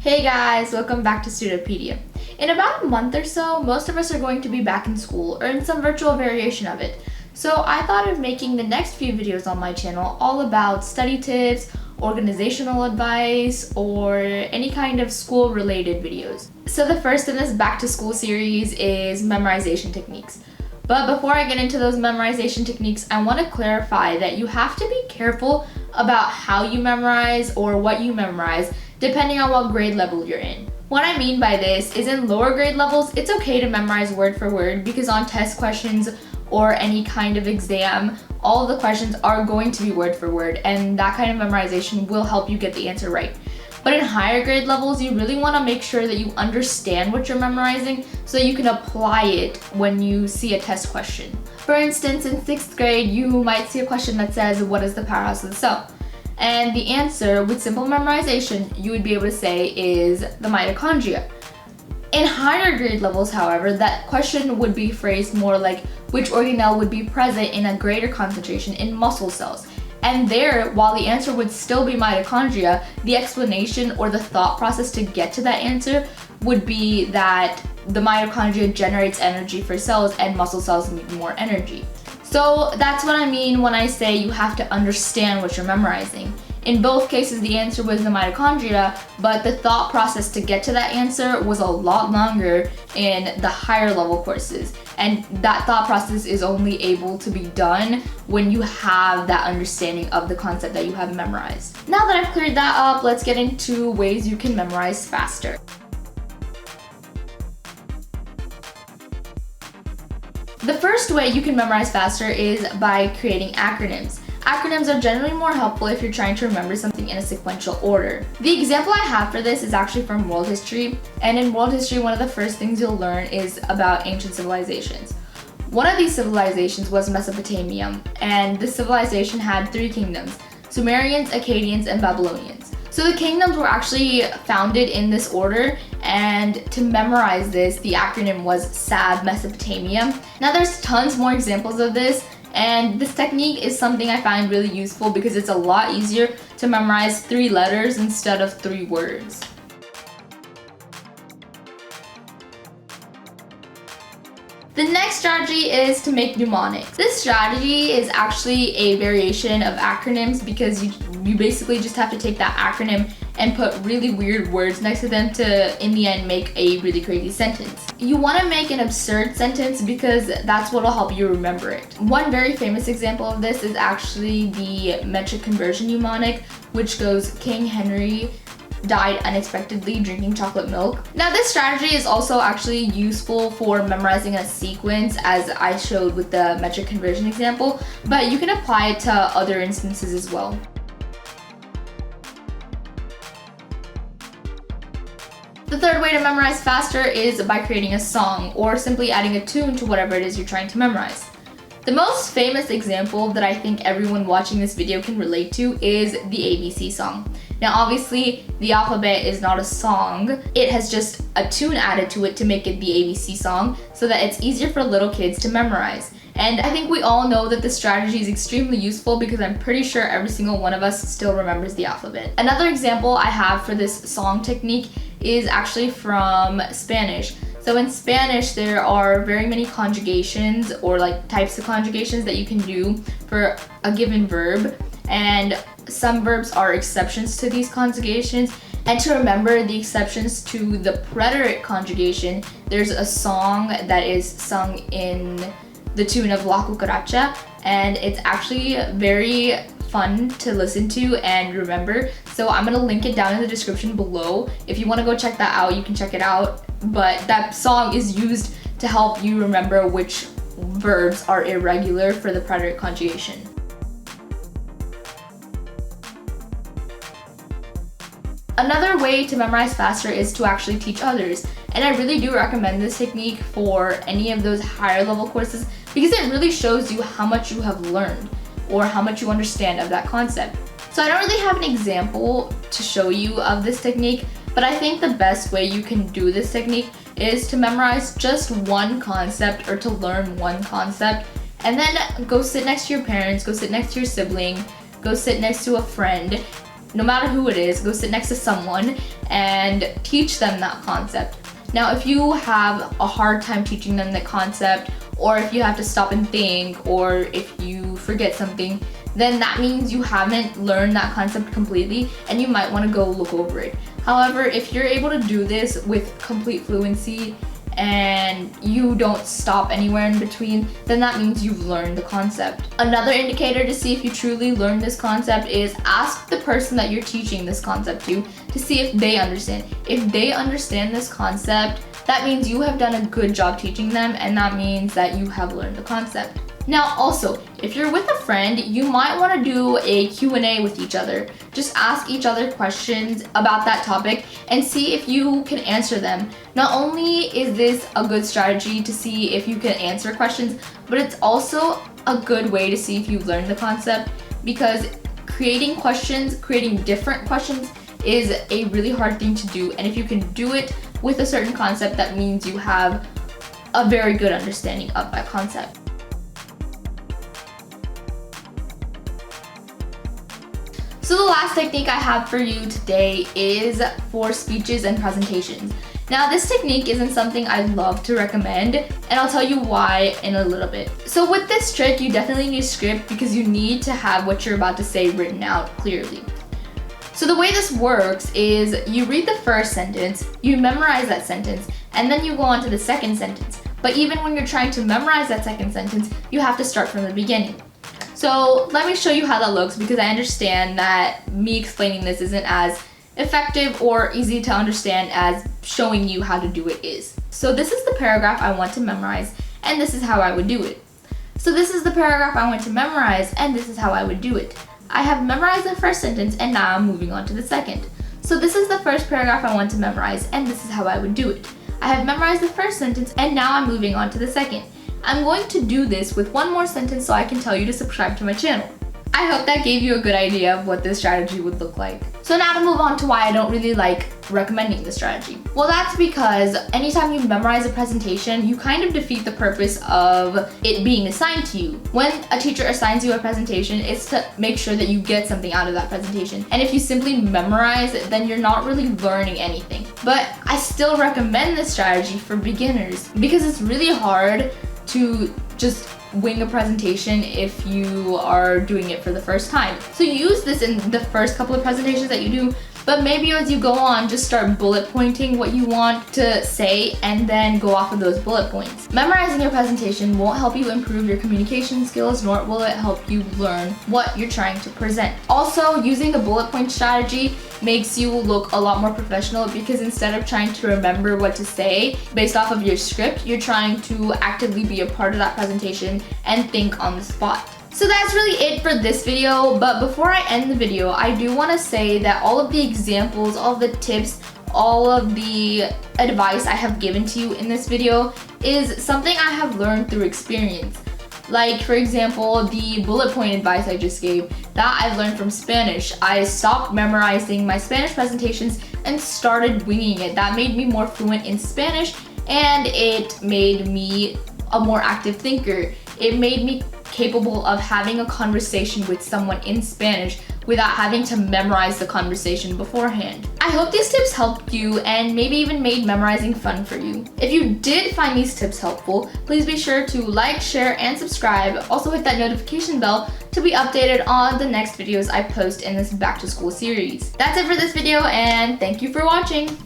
Hey guys, welcome back to Studopedia. In about a month or so, most of us are going to be back in school or in some virtual variation of it. So I thought of making the next few videos on my channel all about study tips, organizational advice, or any kind of school related videos. So the first in this back to school series is memorization techniques. But before I get into those memorization techniques, I want to clarify that you have to be careful about how you memorize or what you memorize depending on what grade level you're in. What I mean by this is in lower grade levels, it's okay to memorize word for word because on test questions or any kind of exam, all of the questions are going to be word for word, and that kind of memorization will help you get the answer right. But in higher grade levels, you really want to make sure that you understand what you're memorizing so that you can apply it when you see a test question. For instance, in 6th grade, you might see a question that says, what is the powerhouse of the cell? And the answer, with simple memorization, you would be able to say is the mitochondria. In higher grade levels, however, that question would be phrased more like which organelle would be present in a greater concentration in muscle cells. And there, while the answer would still be mitochondria, the explanation or the thought process to get to that answer would be that the mitochondria generates energy for cells and muscle cells need more energy. So that's what I mean when I say you have to understand what you're memorizing. In both cases, the answer was the mitochondria, but the thought process to get to that answer was a lot longer in the higher level courses. And that thought process is only able to be done when you have that understanding of the concept that you have memorized. Now that I've cleared that up, let's get into ways you can memorize faster. The first way you can memorize faster is by creating acronyms. Acronyms are generally more helpful if you're trying to remember something in a sequential order. The example I have for this is actually from world history, and in world history, one of the first things you'll learn is about ancient civilizations. One of these civilizations was Mesopotamia, and this civilization had 3 kingdoms: Sumerians, Akkadians, and Babylonians. So the kingdoms were actually founded in this order, and to memorize this, the acronym was SAB Mesopotamia. Now there's tons more examples of this, and this technique is something I find really useful because it's a lot easier to memorize 3 letters instead of 3 words. The next strategy is to make mnemonics. This strategy is actually a variation of acronyms because you basically just have to take that acronym and put really weird words next to them to, in the end, make a really crazy sentence. You want to make an absurd sentence because that's what will help you remember it. One very famous example of this is actually the metric conversion mnemonic, which goes King Henry died unexpectedly drinking chocolate milk. Now this strategy is also actually useful for memorizing a sequence, as I showed with the metric conversion example, but you can apply it to other instances as well. The third way to memorize faster is by creating a song or simply adding a tune to whatever it is you're trying to memorize. The most famous example that I think everyone watching this video can relate to is the ABC song. Now obviously the alphabet is not a song, it has just a tune added to it to make it the ABC song so that it's easier for little kids to memorize. And I think we all know that this strategy is extremely useful because I'm pretty sure every single one of us still remembers the alphabet. Another example I have for this song technique is actually from Spanish. So in Spanish, there are very many conjugations or like types of conjugations that you can do for a given verb, and some verbs are exceptions to these conjugations. And to remember the exceptions to the preterite conjugation, there's a song that is sung in the tune of La Cucaracha, and it's actually very fun to listen to and remember. So I'm gonna link it down in the description below. If you wanna go check that out, you can check it out. But that song is used to help you remember which verbs are irregular for the preterite conjugation. Another way to memorize faster is to actually teach others. And I really do recommend this technique for any of those higher level courses because it really shows you how much you have learned or how much you understand of that concept. So I don't really have an example to show you of this technique, but I think the best way you can do this technique is to memorize just one concept or to learn one concept and then go sit next to your parents, go sit next to your sibling, go sit next to a friend no matter who it is, go sit next to someone and teach them that concept. Now, if you have a hard time teaching them the concept, or if you have to stop and think, or if you forget something, then that means you haven't learned that concept completely and you might want to go look over it. However, if you're able to do this with complete fluency and you don't stop anywhere in between, then that means you've learned the concept. Another indicator to see if you truly learned this concept is ask the person that you're teaching this concept to see if they understand. If they understand this concept, that means you have done a good job teaching them, and that means that you have learned the concept. Now also, if you're with a friend, you might want to do a Q&A with each other. Just ask each other questions about that topic and see if you can answer them. Not only is this a good strategy to see if you can answer questions, but it's also a good way to see if you've learned the concept, because creating different questions is a really hard thing to do, and if you can do it with a certain concept, that means you have a very good understanding of that concept. So the last technique I have for you today is for speeches and presentations. Now, this technique isn't something I love to recommend, and I'll tell you why in a little bit. So with this trick, you definitely need a script because you need to have what you're about to say written out clearly. So the way this works is you read the first sentence, you memorize that sentence, and then you go on to the second sentence. But even when you're trying to memorize that second sentence, you have to start from the beginning. So let me show you how that looks, because I understand that me explaining this isn't as effective or easy to understand as showing you how to do it is. So this is the paragraph I want to memorize, and this is how I would do it. So this is the paragraph I want to memorize, and this is how I would do it. I have memorized the first sentence, and now I'm moving on to the second. So this is the first paragraph I want to memorize, and this is how I would do it. I have memorized the first sentence, and now I'm moving on to the second. I'm going to do this with one more sentence so I can tell you to subscribe to my channel. I hope that gave you a good idea of what this strategy would look like. So now to move on to why I don't really like recommending this strategy. Well, that's because anytime you memorize a presentation, you kind of defeat the purpose of it being assigned to you. When a teacher assigns you a presentation, it's to make sure that you get something out of that presentation. And if you simply memorize it, then you're not really learning anything. But I still recommend this strategy for beginners because it's really hard to just wing a presentation if you are doing it for the first time. So use this in the first couple of presentations that you do, but maybe as you go on, just start bullet pointing what you want to say and then go off of those bullet points. Memorizing your presentation won't help you improve your communication skills, nor will it help you learn what you're trying to present. Also, using the bullet point strategy makes you look a lot more professional because instead of trying to remember what to say based off of your script, you're trying to actively be a part of that presentation and think on the spot. So that's really it for this video, but before I end the video, I do want to say that all of the examples, all of the tips, all of the advice I have given to you in this video is something I have learned through experience. Like, for example, the bullet point advice I just gave, that I've learned from Spanish. I stopped memorizing my Spanish presentations and started winging it. That made me more fluent in Spanish, and it made me a more active thinker. It made me capable of having a conversation with someone in Spanish without having to memorize the conversation beforehand. I hope these tips helped you and maybe even made memorizing fun for you. If you did find these tips helpful, please be sure to like, share, and subscribe. Also hit that notification bell to be updated on the next videos I post in this back to school series. That's it for this video, and thank you for watching.